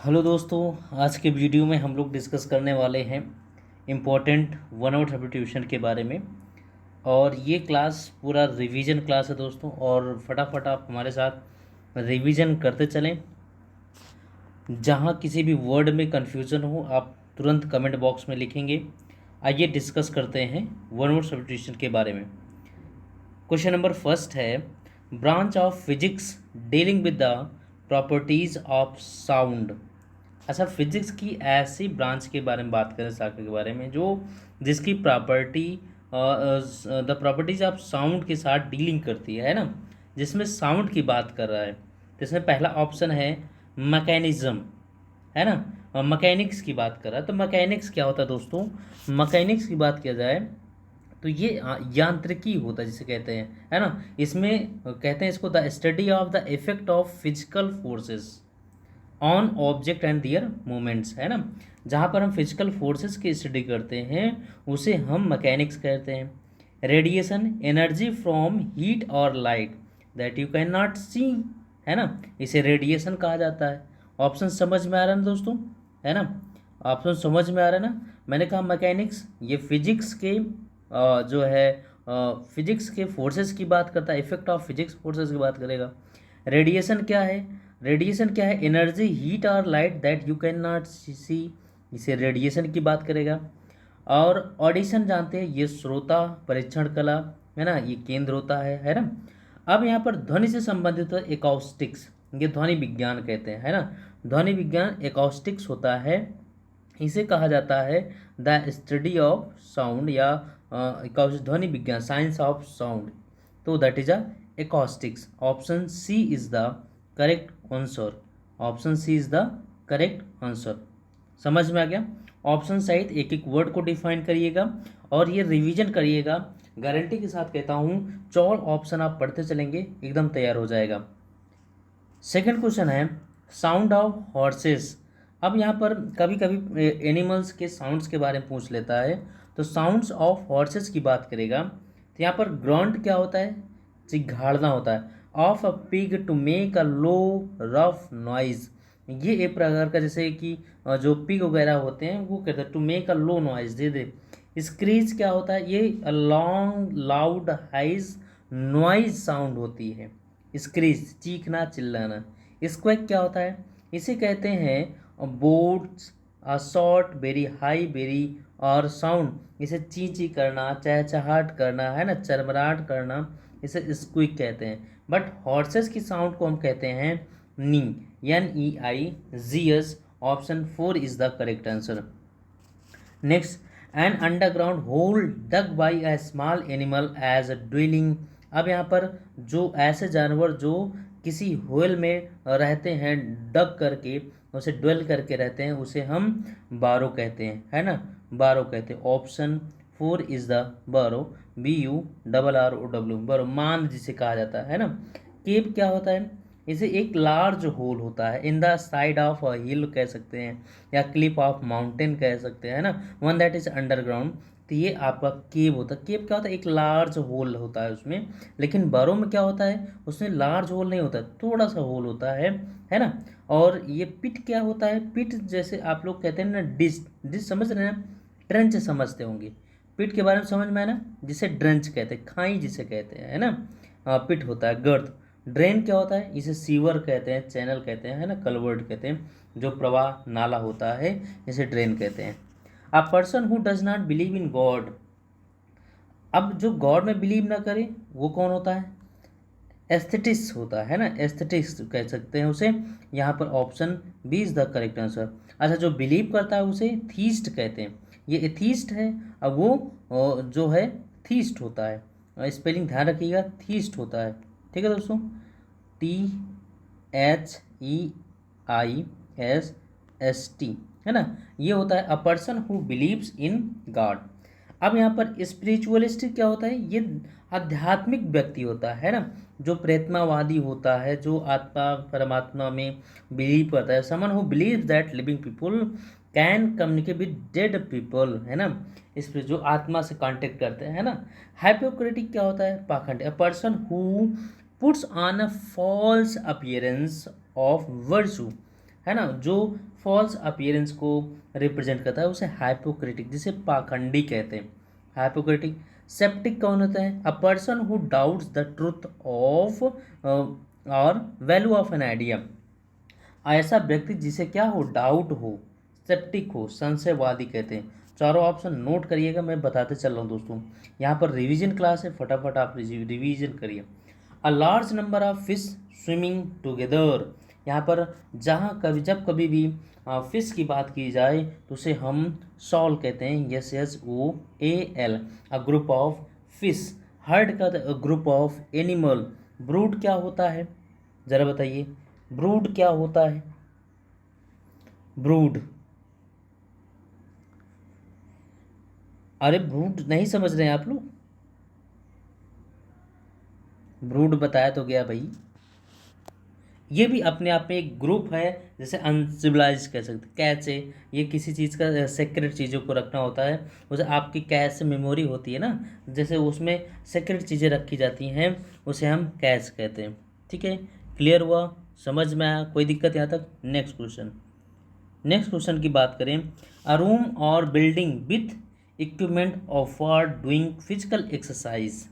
Hello दोस्तों, आज के वीडियो में हम लोग डिस्कस करने वाले हैं इम्पोर्टेंट वन आवर सब्स्टिट्यूशन के बारे में। और ये क्लास पूरा रिवीजन क्लास है दोस्तों, और फटाफट आप हमारे साथ रिवीजन करते चलें। जहाँ किसी भी वर्ड में कन्फ्यूज़न हो आप तुरंत कमेंट बॉक्स में लिखेंगे। आइए डिस्कस करते हैं वन आवर सब्स्टिट्यूशन के बारे में। क्वेश्चन नंबर फर्स्ट है, branch of physics dealing with the properties of sound. अच्छा, फिजिक्स की ऐसी ब्रांच के बारे में बात करें, शाखा के बारे में, जो जिसकी property the properties of sound के साथ डीलिंग करती है ना, जिसमें साउंड की बात कर रहा है। तो इसमें पहला ऑप्शन है मैकेनिज्म, है ना, और मैकेनिक्स की बात कर रहा है। तो मैकेनिक्स क्या होता है दोस्तों? मैकेनिक्स की बात किया जाए तो ये यांत्रिकी होता है जिसे कहते हैं, है ना। इसमें कहते हैं इसको the study of the effect of physical forces on object and their movements, है ना। जहाँ पर हम फिजिकल फोर्सेस की स्टडी करते हैं उसे हम मैकेनिक्स कहते हैं। रेडिएशन, एनर्जी फ्रॉम हीट और light that you can not see, है ना, इसे रेडिएशन कहा जाता है। ऑप्शन समझ में आ रहा है ना दोस्तों, है ना। ऑप्शन समझ में आ रहा है ना। मैंने कहा मैकेनिक्स ये फिजिक्स के जो है फिजिक्स के फोर्सेस की बात करता है, इफेक्ट ऑफ फिजिक्स फोर्सेस की बात करेगा। रेडिएशन क्या है? रेडिएशन क्या है? एनर्जी, हीट और light that you can not see, इसे रेडिएशन की बात करेगा। और ऑडिशन जानते हैं, ये श्रोता परीक्षण कला, है ना, ये केंद्र होता है ना। अब यहाँ पर ध्वनि से संबंधित है एकॉस्टिक्स, ये ध्वनि विज्ञान कहते हैं, है ना। ध्वनि विज्ञान एकॉस्टिक्स होता है, इसे कहा जाता है द स्टडी ऑफ साउंड या ध्वनि विज्ञान, साइंस ऑफ साउंड। तो that is a acoustics. Option C is the correct answer. Option C is the correct answer. समझ में आ गया? ऑप्शन सहित एक एक वर्ड को डिफाइन करिएगा और ये रिवीजन करिएगा। गारंटी के साथ कहता हूँ 4 ऑप्शन आप पढ़ते चलेंगे एकदम तैयार हो जाएगा। सेकंड क्वेश्चन है साउंड ऑफ हॉर्सेस। अब यहाँ पर कभी कभी एनिमल्स के साउंड्स के बारे में पूछ लेता है, तो साउंड्स ऑफ हॉर्सेस की बात करेगा। तो यहाँ पर ग्रॉन्ट क्या होता है? चिघाड़ना होता है। Of a pig to make a low rough noise, ये एक प्रकार का, जैसे कि जो पिग वगैरह होते हैं वो कहते हैं to make a low noise, दे दे। स्क्रीच क्या होता है? ये a long loud harsh noise sound होती है। स्क्रीच चीखना चिल्लाना। स्क्वैक क्या होता है? इसे कहते हैं boats a short very high very और साउंड, इसे ची ची करना, चहचहाट करना, है ना, चरमराहट करना, इसे स्क्विक कहते हैं। बट हॉर्सेस की साउंड को हम कहते हैं neigh, NEIGS। Option 4 is the correct answer. Next, an underground hole dug by a small animal as a dwelling. अब यहाँ पर जो ऐसे जानवर जो किसी होल में रहते हैं, डग करके, उसे ड्वेल करके रहते हैं, उसे हम बारो कहते हैं, है ना, बारो कहते हैं। ऑप्शन 4 इज द बारो, BURROW, बारो, मान जिसे कहा जाता है ना। केव क्या होता है? इसे एक लार्ज होल होता है in the side of a hill कह सकते हैं, या क्लिप ऑफ माउंटेन कह सकते हैं, है ना, वन दैट इज अंडरग्राउंड। तो ये आपका केव होता है। केव क्या होता है? एक लार्ज होल होता है उसमें। लेकिन बरो में क्या होता है? उसमें लार्ज होल नहीं होता, थोड़ा सा होल होता है ना। और ये पिट क्या होता है? पिट जैसे आप लोग कहते हैं ना, डिश, डिश समझ रहे हैं ना, ट्रेंच समझते होंगे। पिट के बारे में समझ में आया ना, जिसे ड्रेंच कहते हैं, खाई जिसे कहते हैं, है ना। पिट होता है गर्त। ड्रेन क्या होता है? इसे सीवर कहते हैं, चैनल कहते हैं, है ना, कलवर्ट कहते हैं, जो प्रवाह नाला होता है इसे ड्रेन कहते हैं। A person who does not believe in God. अब जो गॉड में बिलीव ना करे वो कौन होता है? एस्थेटिक्स होता है ना, एस्थेटिक्स कह सकते हैं उसे। यहाँ पर option B is the correct answer. अच्छा, जो बिलीव करता है उसे थीस्ट कहते हैं। ये एथीस्ट है, अब वो जो है थीस्ट होता है। स्पेलिंग ध्यान रखिएगा, थीस्ट होता है, ठीक है दोस्तों, THEIST, है ना। ये होता है अ person who beliefs in God. अब यहाँ पर स्पिरिचुअलिस्टिक क्या होता है? ये आध्यात्मिक व्यक्ति होता है ना, जो प्रेतमावादी होता है, जो आत्मा परमात्मा में बिलीव करता है। Someone who believe that living people can communicate with dead people, है ना, इस पर जो आत्मा से कांटेक्ट करते हैं, है ना। हाइपोक्रेटिक क्या होता है? पाखंड। A person who puts on a false appearance of virtue है ना, जो फॉल्स अपीयरेंस को रिप्रेजेंट करता है उसे हाइपोक्रिटिक, जिसे पाखंडी कहते हैं, हाइपोक्रिटिक। सेप्टिक कौन होता है? अ person who doubts the truth of और वैल्यू ऑफ एन आइडिया, ऐसा व्यक्ति जिसे क्या हो, डाउट हो, सेप्टिक हो, संशयवादी कहते हैं। चारों ऑप्शन नोट करिएगा, मैं बताते चल रहा हूँ दोस्तों। यहाँ पर रिवीजन क्लास है, फटाफट आप रिवीजन करिए। A large number of fish swimming together, यहाँ पर जहाँ कभी जब कभी भी फिश की बात की जाए तो उसे हम सॉल कहते हैं, SSOAL। A group of fish, heard का ग्रुप ऑफ एनिमल। ब्रूड क्या होता है, जरा बताइए, ब्रूड क्या होता है? ब्रूड, अरे ब्रूड नहीं समझ रहे हैं आप लोग? ब्रूड बताया तो गया भाई। ये भी अपने आप में एक ग्रुप है, जैसे अनसिविलाइज कह सकते, कैसे ये किसी चीज़ का सीक्रेट चीज़ों को रखना होता है, उसे आपकी कैश मेमोरी होती है ना, जैसे उसमें सीक्रेट चीज़ें रखी जाती हैं, उसे हम कैश कहते हैं। ठीक है, क्लियर हुआ, समझ में आया, कोई दिक्कत यहाँ तक? नेक्स्ट क्वेश्चन, नेक्स्ट क्वेश्चन की बात करें। अ रूम और building with equipment of for doing physical exercise,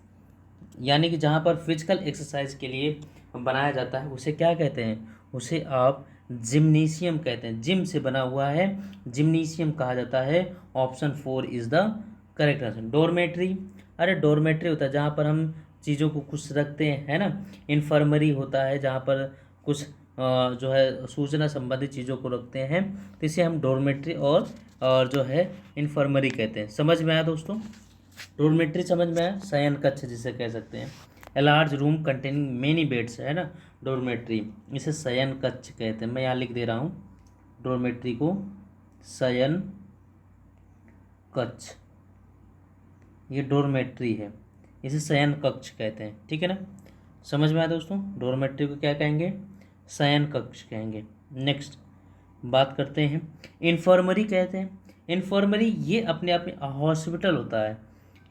यानी कि जहाँ पर फिजिकल एक्सरसाइज के लिए बनाया जाता है उसे क्या कहते हैं? उसे आप जिम्नेशियम कहते हैं। जिम से बना हुआ है, जिम्नेशियम कहा जाता है। Option 4 is the correct answer. Dormitory, अरे डोरमेट्री होता है जहाँ पर हम चीज़ों को कुछ रखते हैं, है ना। इन्फर्मरी होता है जहाँ पर कुछ जो है सूचना संबंधित चीज़ों को रखते हैं, तो इसे हम डोरमेट्री और जो है इन्फर्मरी कहते हैं। समझ में आया दोस्तों? डोरमेट्री समझ में आया, शयन कक्ष जिसे कह सकते हैं। A large room containing many beds, है ना डोरमेट्री, इसे शयन कक्ष कहते हैं। मैं यहाँ लिख दे रहा हूँ डोरमेट्री को, शयन कक्ष, ये डोरमेट्री है, इसे शयन कक्ष कहते हैं। ठीक है ना, समझ में आया दोस्तों? डोरमेट्री को क्या कहेंगे? शयन कक्ष कहेंगे। नेक्स्ट बात करते हैं, इन्फर्मरी कहते हैं। इन्फर्मरी ये अपने आप में हॉस्पिटल होता है।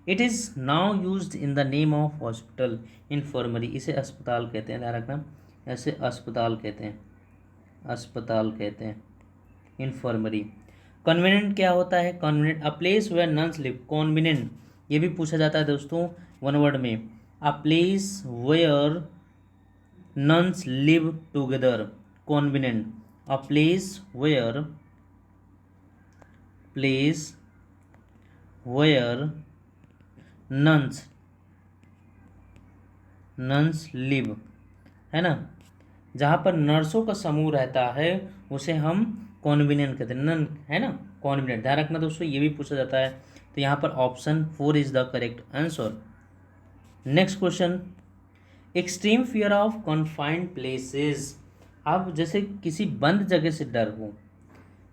It is now used in the name of hospital. Infirmary, इसे अस्पताल कहते हैं, ध्यान रखना, ऐसे अस्पताल कहते हैं, अस्पताल कहते हैं इन्फर्मरी। कन्वीनेंट क्या होता है? Convenient, a place where nuns live. Convenient ये भी पूछा जाता है दोस्तों वन वर्ड में, a place where nuns live together, convenient, a place where nuns live, है ना, जहाँ पर नर्सों का समूह रहता है उसे हम कॉन्विनेंट कहते हैं, नन, है ना, कॉन्विनेंट। ध्यान रखना दोस्तों, ये भी पूछा जाता है, तो यहाँ पर option 4 is the correct answer. Next question, extreme fear of confined places. अब जैसे किसी बंद जगह से डर हो,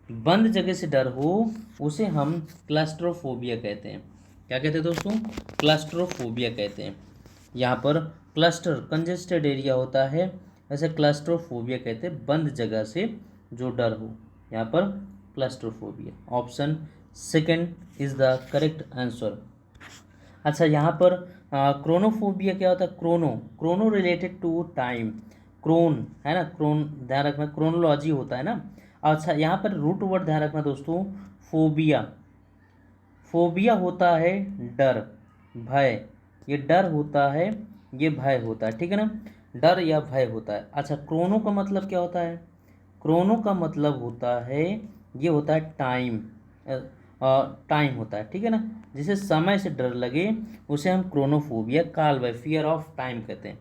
बंद जगह से डर हो, उसे हम क्लस्ट्रोफोबिया कहते हैं। क्या कहते हैं दोस्तों? क्लस्ट्रोफोबिया कहते हैं। यहाँ पर क्लस्टर कंजेस्टेड एरिया होता है, ऐसे क्लस्ट्रोफोबिया कहते हैं बंद जगह से जो डर हो, यहाँ पर claustrophobia. Option second is the correct answer. अच्छा, यहाँ पर क्रोनोफोबिया क्या होता है? Chrono related to time, chron, है ना, क्रोन, ध्यान रखना, क्रोनोलॉजी होता है ना। अच्छा, यहाँ पर रूट वर्ड ध्यान रखना दोस्तों, फोबिया, फोबिया होता है डर, भय, ये डर होता है, ये भय होता है, ठीक है ना, डर या भय होता है। अच्छा, क्रोनो का मतलब क्या होता है? क्रोनो का मतलब होता है, ये होता है टाइम, टाइम होता है, ठीक है ना, जिसे समय से डर लगे उसे हम क्रोनोफोबिया, काल भय, फियर ऑफ टाइम कहते हैं।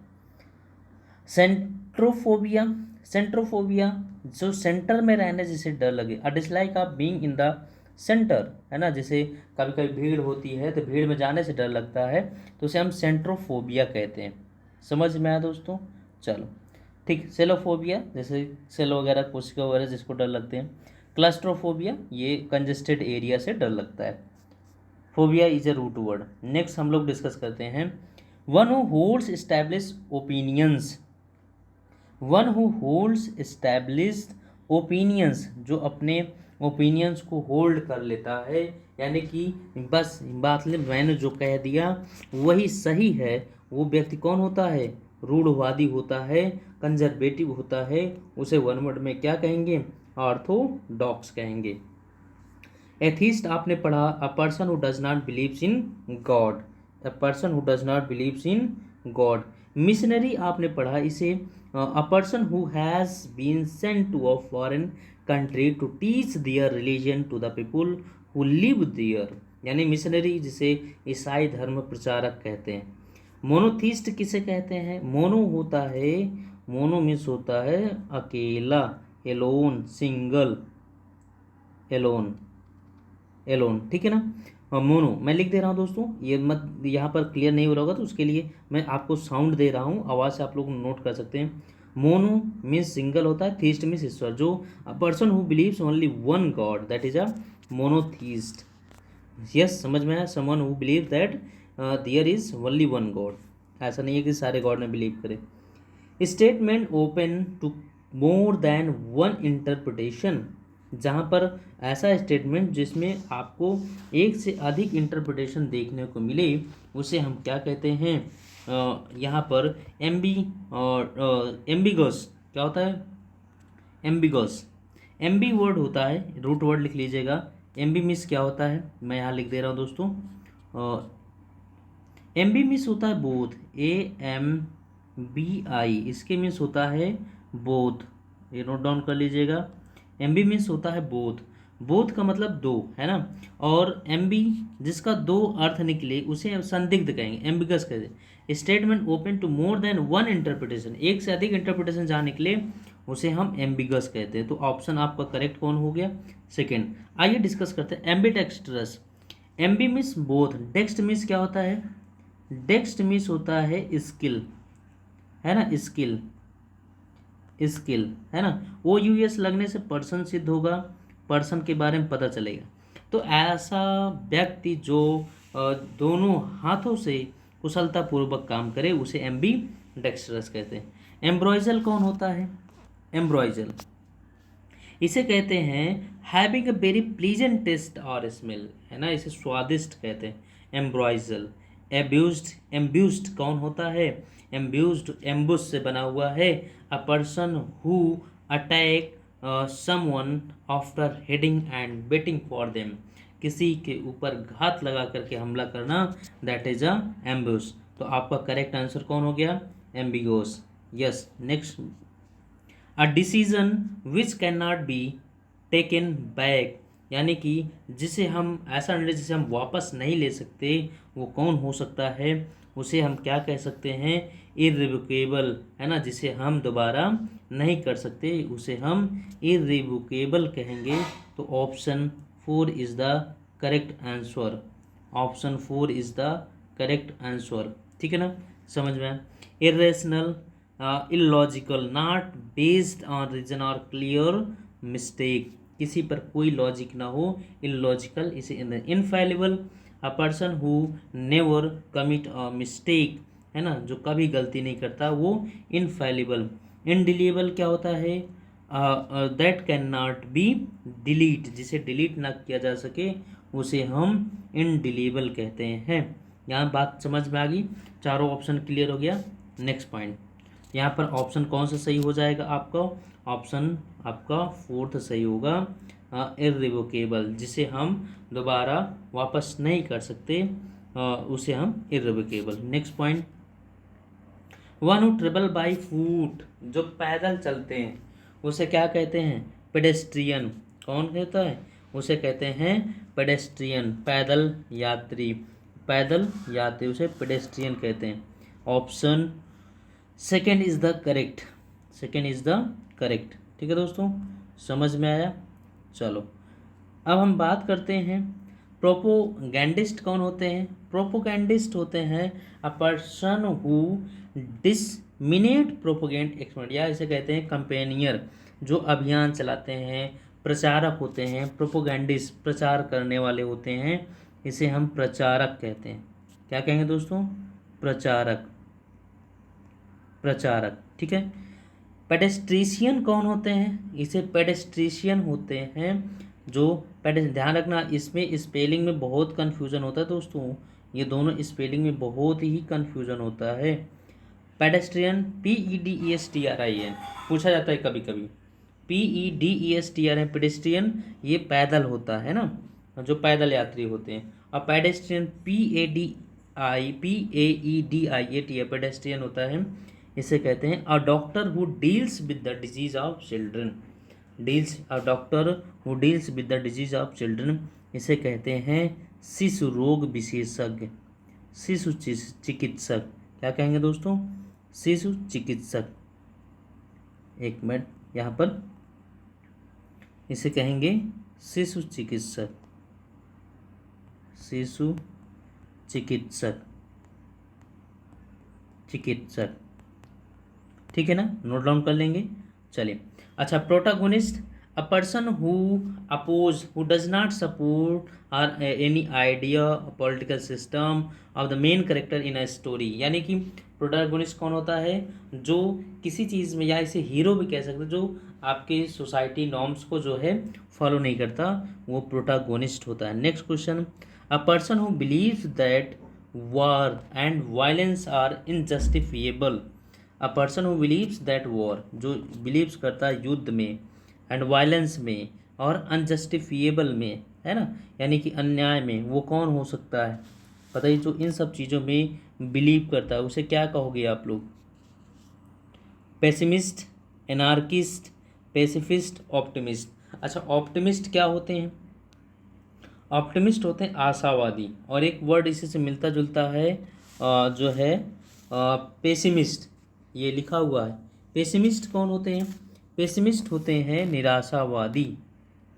सेंट्रोफोबिया, सेंट्रोफोबिया जो सेंटर में रहने जिसे डर लगे, अ dislike of being in the centre, है ना, जैसे कभी कभी भीड़ होती है तो भीड़ में जाने से डर लगता है, तो उसे हम सेंट्रोफोबिया कहते हैं। समझ में आया दोस्तों? चलो ठीक। सेलोफोबिया, जैसे सेल वगैरह, कोशिका वगैरह जिसको डर लगते हैं। क्लस्ट्रोफोबिया, ये कंजेस्टेड एरिया से डर लगता है। Phobia is a root word. Next हम लोग डिस्कस करते हैं, one who holds establish opinions. One who holds established opinions, जो अपने ओपिनियंस को होल्ड कर लेता है, यानी कि बस बात ले, मैंने जो कह दिया वही सही है, वो व्यक्ति कौन होता है? रूढ़वादी होता है, कंजर्वेटिव होता है, उसे वन वर्ड में क्या कहेंगे? ऑर्थोडॉक्स कहेंगे। एथिस्ट आपने पढ़ा, a person who does not believes in God, a person who does not believes in God. Missionary आपने पढ़ा, इसे a person who has been sent to a foreign country to teach their religion to the people who live there, यानी missionary जिसे ईसाई धर्म प्रचारक कहते हैं। मोनोथीस्ट किसे कहते हैं? मोनो होता है, मोनो मीन्स होता है अकेला, एलोन, सिंगल, एलोन, एलोन, ठीक है ना। मोनो मैं लिख दे रहा हूँ दोस्तों, ये मत यहाँ पर क्लियर नहीं हो रहा होगा तो उसके लिए मैं आपको साउंड दे रहा हूँ, आवाज़ से आप लोग नोट कर सकते हैं। मोनो मीन्स सिंगल होता है, थीस्ट मीन्स ईश्वर, जो a person who believes only one God, that is a monotheist. Yes, समझ में आया? Someone who believe that there is only one God, ऐसा नहीं है कि सारे गॉड में बिलीव करें। Statement open to more than one interpretation, जहाँ पर ऐसा स्टेटमेंट जिसमें आपको एक से अधिक इंटरप्रिटेशन देखने को मिले उसे हम क्या कहते हैं? यहाँ पर एम्बिगस क्या होता है? एम्बिगस, एम्बी वर्ड होता है, रूट वर्ड लिख लीजिएगा। एम्बी मिस क्या होता है? मैं यहाँ लिख दे रहा हूँ दोस्तों, एम्बी मिस होता है बोथ, AMBI, इसके मीन्स होता है बोथ, ये नोट डाउन कर लीजिएगा। एम्बी मीन्स होता है बोथ, बोथ का मतलब दो है ना, और एम्बी जिसका दो अर्थ निकले उसे संदिग्ध कहेंगे, एम्बिगस कहते। Statement open to more than one interpretation, एक से अधिक इंटरप्रिटेशन जहाँ निकले उसे हम एम्बिगस कहते हैं। तो ऑप्शन आपका करेक्ट कौन हो गया? सेकेंड। आइए डिस्कस करते हैं ambidextrous. Aamby means both, text means क्या होता है? डेक्स्ट मीन्स होता है स्किल, है ना, स्किल, स्किल है ना। OUS लगने से पर्सन सिद्ध होगा, पर्सन के बारे में पता चलेगा। तो ऐसा व्यक्ति जो दोनों हाथों से कुशलतापूर्वक काम करे उसे एम्बी डेक्स्ट्रस कहते हैं। एम्ब्रॉयजल कौन होता है? एम्ब्रॉयजल इसे कहते हैं having a very pleasant taste और स्मेल, है ना, इसे स्वादिष्ट कहते हैं, एम्ब्रॉयजल। एब्यूज्ड, एम्ब्यूज्ड कौन होता है? एम्ब्यूज्ड एम्बुश से बना हुआ है, अ person who attack someone after heading and waiting for them, किसी के ऊपर घात लगा करके हमला करना, दैट इज अ एम्बुश। तो आपका करेक्ट आंसर कौन हो गया? Ambiguous. Yes, next. A decision which can not be taken back, यानी कि जिसे हम ऐसा निर्णय जिसे हम वापस नहीं ले सकते, वो कौन हो सकता है? उसे हम क्या कह सकते हैं? इर्रिवोकेबल, है ना, जिसे हम दोबारा नहीं कर सकते उसे हम इर्रिवोकेबल कहेंगे। तो option 4 is the correct answer, option 4 is the correct answer, ठीक है ना, समझ में। Irrational, illogical, not based on reason और क्लियर मिस्टेक, किसी पर कोई लॉजिक ना हो, इलॉजिकल, इसे infallible, a person who never commit a mistake, है ना, जो कभी गलती नहीं करता वो इनफैलिबल। इनडिलीबल क्या होता है? That can not B delete, जिसे डिलीट ना किया जा सके उसे हम इनडिलीबल कहते हैं। यहाँ बात समझ में आ गई, चारों ऑप्शन क्लियर हो गया। नेक्स्ट पॉइंट, यहाँ पर ऑप्शन कौन सा सही हो जाएगा आपका? ऑप्शन आपका 4th सही होगा, इर्रिवोकेबल, जिसे हम दोबारा वापस नहीं कर सकते, उसे हम irrevocable. Next point, one who travel by foot, जो पैदल चलते हैं उसे क्या कहते हैं? पेडेस्ट्रियन। कौन कहता है? उसे कहते हैं पेडेस्ट्रियन, पैदल यात्री, पैदल यात्री उसे पेडेस्ट्रियन कहते हैं। Option second is the correct, second is the correct, ठीक है दोस्तों, समझ में आया। चलो अब हम बात करते हैं प्रोपोगैंडिस्ट कौन होते हैं? प्रोपोगैंडिस्ट होते हैं a person who disseminate propaganda expert, या इसे कहते हैं कंपेनियर, जो अभियान चलाते हैं, प्रचारक होते हैं। प्रोपोगैंडिस्ट प्रचार करने वाले होते हैं, इसे हम प्रचारक कहते हैं। क्या कहेंगे दोस्तों? प्रचारक, प्रचारक, ठीक है। पेडेस्ट्रिशियन कौन होते हैं? इसे पेडेस्ट्रिशियन होते हैं जो ध्यान रखना, इसमें स्पेलिंग में बहुत कन्फ्यूज़न होता है दोस्तों, ये दोनों स्पेलिंग में बहुत ही कन्फ्यूज़न होता है। पेडेस्ट्रियन PEDESTRIAN पूछा जाता है कभी कभी, PEDESTR है पेडेस्ट्रियन, ये पैदल होता है ना, जो पैदल यात्री होते हैं। और पेडेस्ट्रियन PAEDIAT है पेडेस्ट्रियन होता है, इसे कहते हैं। A doctor who deals with the disease of children, a doctor who deals with the disease of children, इसे कहते हैं शिशु रोग विशेषज्ञ, शिशु चिकित्सक। क्या कहेंगे दोस्तों? शिशु चिकित्सक। एक मिनट, यहाँ पर इसे कहेंगे शिशु चिकित्सक, शिशु चिकित्सक, ठीक है ना, नोट डाउन कर लेंगे। चलिए, अच्छा, protagonist, a person who oppose, who does not support और any idea political system of the main character in a story. यानी कि प्रोटागोनिस्ट कौन होता है? जो किसी चीज़ में, या इसे हीरो भी कह सकते हैं, जो आपके सोसाइटी नॉर्म्स को जो है फॉलो नहीं करता, वो प्रोटागोनिस्ट होता है। Next question, a person who believes that war and violence are unjustifiable. A person who believes that war, जो बिलीव्स करता है युद्ध में, एंड वायलेंस में, और अनजस्टिफिएबल में, है ना, यानी कि अन्याय में, वो कौन हो सकता है? बताइए, जो इन सब चीज़ों में बिलीव करता है उसे क्या कहोगे आप लोग? Pessimist, anarchist, pacifist, optimist. अच्छा, ऑप्टिमिस्ट क्या होते हैं? ऑप्टिमिस्ट होते हैं आशावादी, और एक वर्ड इसी से मिलता जुलता है, जो है पेसिमिस्ट, ये लिखा हुआ है। पेसिमिस्ट कौन होते हैं? पेसिमिस्ट होते हैं निराशावादी।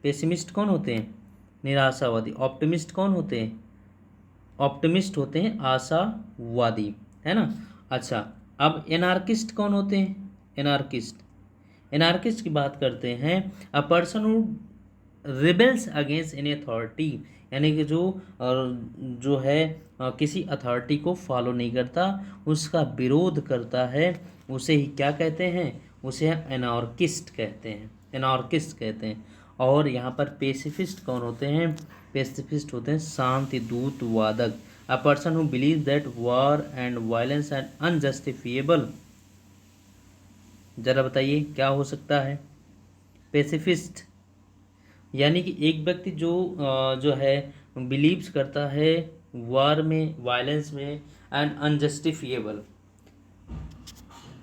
पेसिमिस्ट कौन होते हैं? निराशावादी। ऑप्टिमिस्ट कौन होते हैं? ऑप्टिमिस्ट होते हैं आशावादी, है ना। अच्छा, अब एनार्किस्ट कौन होते हैं? एनार्किस्ट की बात करते हैं। A person who rebels against any authority, यानी कि जो है किसी अथॉरिटी को फॉलो नहीं करता, उसका विरोध करता है, उसे ही क्या कहते हैं? उसे एनार्किस्ट कहते हैं। और यहाँ पर पेसिफिस्ट कौन होते हैं? पेसिफिस्ट होते हैं शांति दूत वादक। A person who believe that war and violence and unjustifiable. जरा बताइए क्या हो सकता है? पेसिफिस्ट, यानी कि एक व्यक्ति जो है बिलीव्स करता है वार में, वायलेंस में, एंड अनजस्टिफिएबल।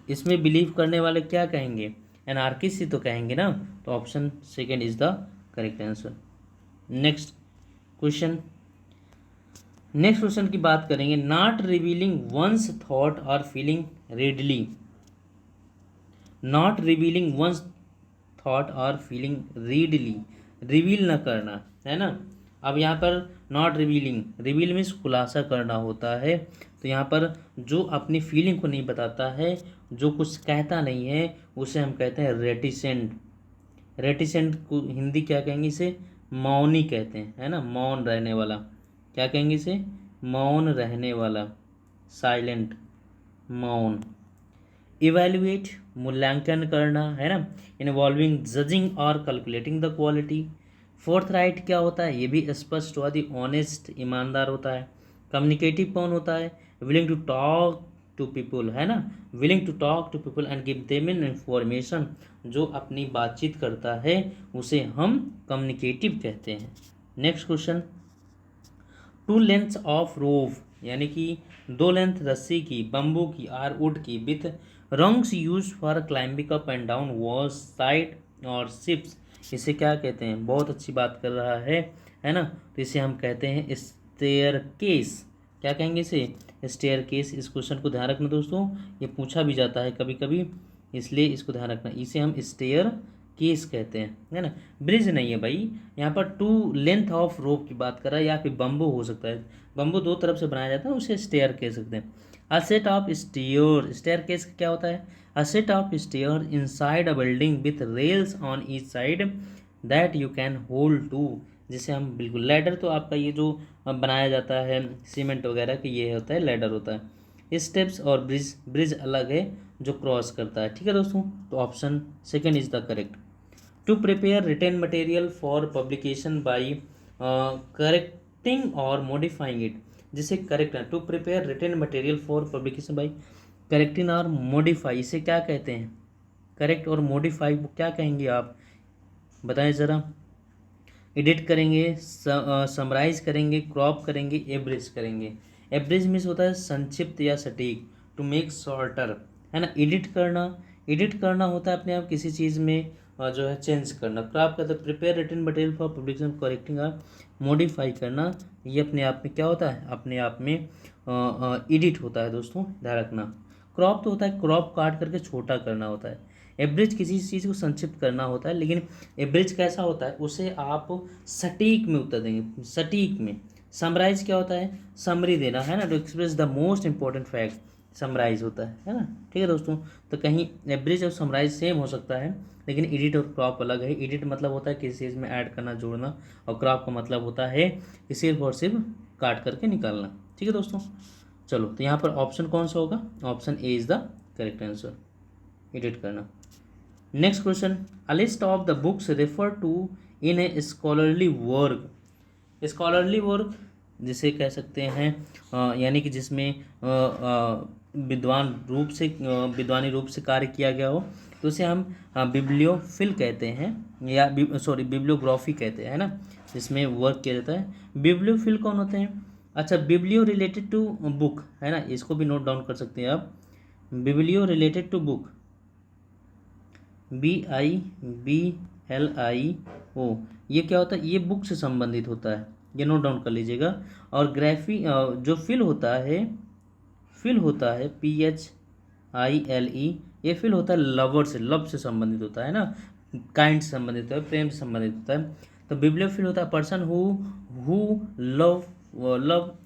इसमें बिलीव करने वाले क्या कहेंगे? एनार्किस्ट ही तो कहेंगे ना। तो option second is the correct answer. Next question की बात करेंगे। नॉट रिवीलिंग वंस थॉट और feeling readily. Not revealing one's thought और फीलिंग रीडली, रिवील न करना, है ना। अब यहाँ पर नॉट रिवीलिंग, रिवील मीन्स खुलासा करना होता है। तो यहाँ पर जो अपनी फीलिंग को नहीं बताता है, जो कुछ कहता नहीं है, उसे हम कहते हैं रेटिसेंट। रेटिसेंट को हिंदी क्या कहेंगे? इसे मौनी कहते हैं, है ना, मौन रहने वाला। क्या कहेंगे इसे? मौन रहने वाला, साइलेंट, मौन। इवेल्युएट, मूल्यांकन करना, है ना, इन्वॉल्विंग जजिंग और calculating the quality. Fourth right क्या होता है? ये भी स्पष्ट हुआ, दी ऑनेस्ट, ईमानदार होता है। कम्युनिकेटिव कौन होता है? Willing to talk to people, है ना, willing to talk to people and give them in information. जो अपनी बातचीत करता है उसे हम कम्युनिकेटिव कहते हैं। Next question, two lengths of rope, यानी कि दो लेंथ रस्सी की, बम्बू की और वुड की, with rungs use for climbing up and down walls, side और शिप्स। इसे क्या कहते हैं? बहुत अच्छी बात कर रहा है ना। तो इसे हम कहते हैं स्टेयरकेस। क्या कहेंगे इसे? स्टेयरकेस। इस क्वेश्चन को ध्यान रखना दोस्तों, ये पूछा भी जाता है कभी कभी, इसलिए इसको ध्यान रखना। इसे हम स्टेयर केस कहते हैं, है ना। ब्रिज नहीं है भाई, यहाँ पर टू लेंथ ऑफ रोप की बात कर रहा है, या फिर बम्बू हो सकता है। बम्बू दो तरफ से बनाया जाता है, उसे स्टेयर कह सकते हैं। A set of stair, staircase क्या होता है? A set of stair inside a building with rails on each side that you can hold to, जिसे हम बिल्कुल, लैडर तो आपका ये जो बनाया जाता है सीमेंट वगैरह की, ये होता है लैडर होता है। स्टेप्स और ब्रिज अलग है जो क्रॉस करता है, ठीक है दोस्तों। तो option second is the correct. To prepare written material for publication by correcting और मॉडिफाइंग इट, जिसे करेक्ट है। To prepare written material for publication by correcting और मॉडिफाई, इसे क्या कहते हैं? करेक्ट और मॉडिफाई क्या कहेंगे आप? बताएं ज़रा। एडिट करेंगे, समराइज करेंगे, क्रॉप करेंगे, एब्रिज करेंगे। एब्रिज मीन्स होता है संक्षिप्त या सटीक, टू मेक शॉर्टर, है ना। एडिट करना होता है अपने आप किसी चीज़ में जो है चेंज करना। क्रॉप करते prepare written material for publication, correcting और मॉडिफाई करना। ये अपने आप में क्या होता है, अपने आप में एडिट होता है दोस्तों, ध्यान रखना। क्रॉप तो होता है क्रॉप काट करके छोटा करना होता है। एब्रिज किसी चीज़ को संक्षिप्त करना होता है, लेकिन एब्रिज कैसा होता है, उसे आप सटीक में उत्तर देंगे, सटीक में। समराइज क्या होता है, समरी देना, है ना, to express the most important fact, summarize होता है ना। ठीक है दोस्तों, तो कहीं एब्रिज और समराइज सेम हो सकता है, लेकिन एडिट और क्रॉप अलग है। एडिट मतलब होता है किसी चीज़ में ऐड करना, जोड़ना, और क्रॉप का मतलब होता है कि सिर्फ और सिर्फ काट करके निकालना। ठीक है दोस्तों, चलो, तो यहाँ पर ऑप्शन कौन सा होगा, option A is the correct answer, edit करना। Next question, a list of the books refer to in a scholarly work. Scholarly work जिसे कह सकते हैं यानी कि जिसमें विद्वानी रूप से कार्य किया गया हो, तो उसे हम बिब्लियोफिल कहते हैं, या बिब्लियोग्राफी कहते हैं ना, जिसमें वर्क किया जाता है। बिब्लियोफिल कौन होते हैं, अच्छा, बिब्लियो रिलेटेड टू बुक, है ना, इसको भी नोट डाउन कर सकते हैं आप। Biblio related to book, BIBLIO, ये क्या होता है, ये बुक से संबंधित होता है, ये नोट डाउन कर लीजिएगा। और ग्राफी जो फिल होता है PHILE, ये फिल होता है लवर से, लव से संबंधित होता है ना, काइंड से संबंधित होता है, प्रेम से संबंधित होता है। तो बिब्लियोफिल होता है person who love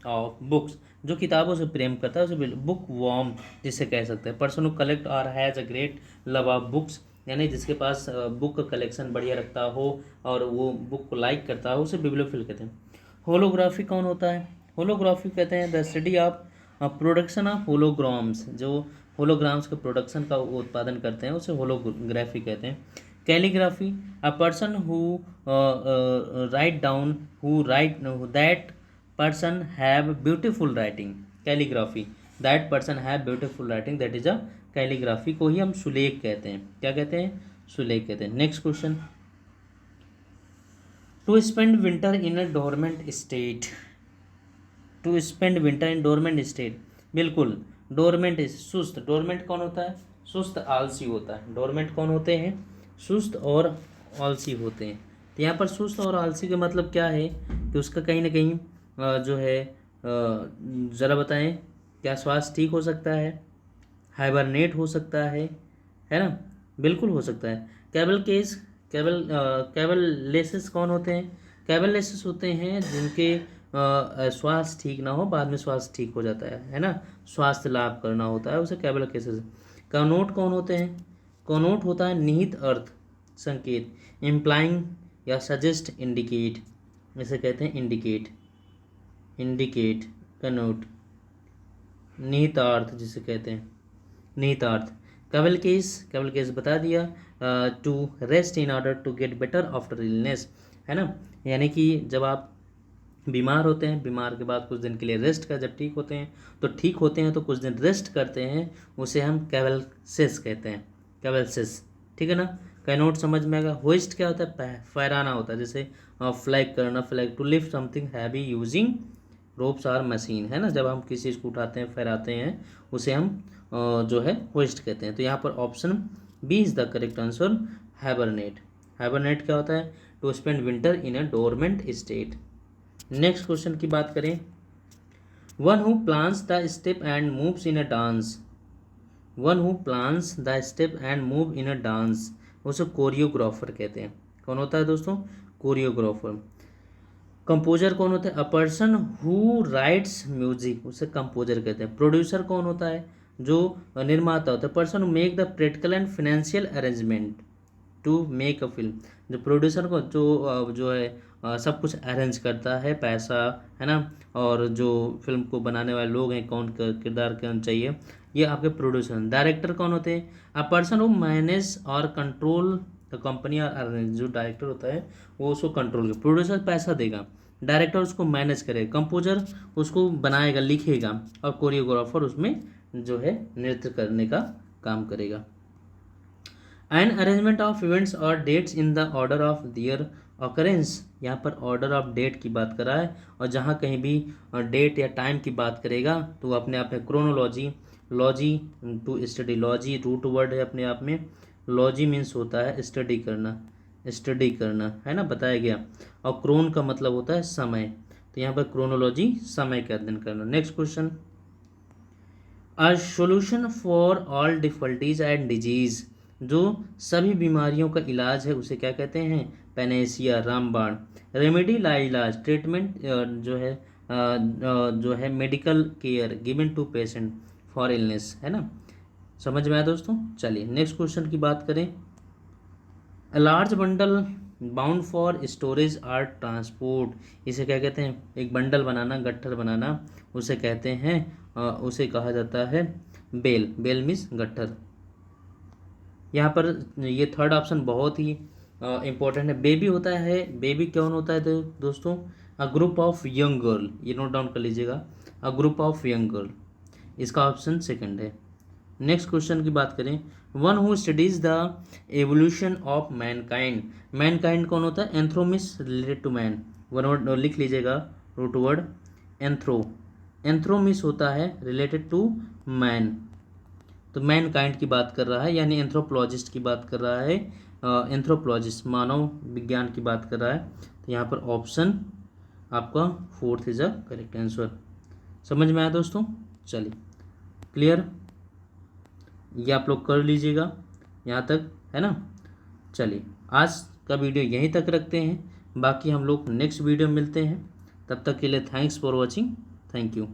of books, जो किताबों से प्रेम करता है उसे बुक वॉर्म जिसे कह सकते हैं। पर्सन हु कलेक्ट और has a great love of books, यानी जिसके पास बुक का कलेक्शन बढ़िया रखता हो और वो बुक को लाइक करता हो, उसे बिब्लियोफिल कहते हैं। होलोग्राफी कौन होता है, होलोग्राफी कहते हैं the study of production of holograms, जो होलोग्राम्स के प्रोडक्शन का उत्पादन करते हैं उसे होलोग्राफी कहते हैं। Calligraphy, a person who write down that person have beautiful writing, calligraphy, that person have beautiful writing, that is a calligraphy को ही हम सुलेख कहते हैं। क्या कहते हैं, सुलेख कहते हैं। Next question, to spend winter in a dormant state, to spend winter in dormant state, बिल्कुल, डोरमेंट सुस्त, डोरमेंट कौन होता है, सुस्त आलसी होता है। डोरमेंट कौन होते हैं, सुस्त और आलसी होते हैं। तो यहाँ पर सुस्त और आलसी का मतलब क्या है कि उसका कहीं ना कहीं जो है ज़रा बताएं, क्या स्वास्थ्य ठीक हो सकता है, हाइबरनेट हो सकता है ना, बिल्कुल हो सकता है। कैबललेसेस कौन होते हैं, कैबललेसेस होते हैं जिनके स्वास्थ्य ठीक ना हो, बाद में स्वास्थ्य ठीक हो जाता है ना, स्वास्थ्य लाभ करना होता है उसे कैबललेसेस। कनोट कौन होते हैं, कनोट होता है निहित अर्थ, संकेत, इम्प्लाइंग या सजेस्ट, इंडिकेट, इसे कहते हैं इंडिकेट, कनोट, निहितार्थ जिसे कहते हैं निहितार्थ। कैबलकेस बता दिया, to rest in order to get better after illness, है ना, यानी कि जब आप बीमार होते हैं, बीमार के बाद कुछ दिन के लिए रेस्ट कर, जब ठीक होते हैं तो कुछ दिन रेस्ट करते हैं, उसे हम कैबलसेस कहते हैं, कैबलसेस। ठीक है ना, कैनोट समझ में आएगा। होइस्ट क्या होता है, फहराना होता है, जैसे फ्लैग करना, flag, to lift something heavy using ropes or machine, है ना, जब हम किसी चीज़ को उठाते हैं, फहराते हैं, उसे हम जो है होइस्ट कहते हैं। तो यहाँ पर option B is the correct answer, hibernate. Hibernate क्या होता है, to spend winter in a dormant state. Next question की बात करें, one who plans the step and moves in a dance, one who plans the step and move in a dance, उसे choreographer कहते हैं। कौन होता है दोस्तों, कोरियोग्राफर। कंपोजर कौन होता है, अ पर्सन हु राइट्स म्यूजिक, उसे कंपोजर कहते हैं। प्रोड्यूसर कौन होता है, जो निर्माता होता है, person who make the practical and financial arrangement to make a film, जो प्रोड्यूसर को जो है सब कुछ अरेंज करता है, पैसा, है ना, और जो फिल्म को बनाने वाले लोग हैं, कौन किरदार कौन चाहिए, ये आपके प्रोड्यूसर। डायरेक्टर कौन होते हैं, अ पर्सन हु मैनेज और कंट्रोल द कंपनी और अरेंज, जो डायरेक्टर होता है वो उसको कंट्रोल कर, प्रोड्यूसर पैसा देगा, डायरेक्टर उसको मैनेज करेगा, कंपोजर उसको बनाएगा, लिखेगा, और कोरियोग्राफर उसमें जो है नृत्य करने का काम करेगा। एन अरेंजमेंट ऑफ इवेंट्स और dates in the order of their occurrence, यहाँ पर ऑर्डर ऑफ डेट की बात कर रहा है, और जहाँ कहीं भी डेट या टाइम की बात करेगा तो वो अपने आप में chronology, logy to study, logy root word है अपने आप में, लॉजी मीन्स होता है स्टडी करना, स्टडी करना है ना, बताया गया। और क्रोन का मतलब होता है समय, तो यहाँ पर क्रोनोलॉजी समय का अध्ययन करना। Next question, a solution for all difficulties and disease, जो सभी बीमारियों का इलाज है उसे क्या कहते हैं, पेनेसिया, रामबाण। रेमेडी ला इलाज, ट्रीटमेंट जो है medical care given to patient for illness, है ना, समझ में आया दोस्तों। चलिए नेक्स्ट क्वेश्चन की बात करें, a large bundle bound for storage or transport, इसे क्या कहते हैं, एक बंडल बनाना, गट्ठर बनाना, उसे कहते हैं उसे कहा जाता है बेल, बेल मीन्स गट्ठर। यहाँ पर ये थर्ड ऑप्शन बहुत ही इम्पोर्टेंट है। बेबी होता है, बेबी कौन होता है तो दोस्तों, a group of young girl, ये नोट डाउन कर लीजिएगा, a group of young girl, इसका ऑप्शन सेकंड है। नेक्स्ट क्वेश्चन की बात करें, one who studies the evolution of mankind, mankind कौन होता है, एंथ्रोमिस related to man, one word लिख लीजिएगा, रूट वर्ड एंथ्रो, एंथ्रोमिस होता है रिलेटेड टू मैन, तो मैन काइंड की बात कर रहा है, यानी एंथ्रोपोलॉजिस्ट की बात कर रहा है, एंथ्रोपोलॉजिस्ट मानव विज्ञान की बात कर रहा है, तो यहाँ पर ऑप्शन आपका fourth is a correct answer. समझ में आया दोस्तों, चलिए क्लियर, ये आप लोग कर लीजिएगा यहाँ तक, है ना। चलिए आज का वीडियो यहीं तक रखते हैं, बाकी हम लोग नेक्स्ट वीडियो मिलते हैं, तब तक के लिए thanks for watching, thank you.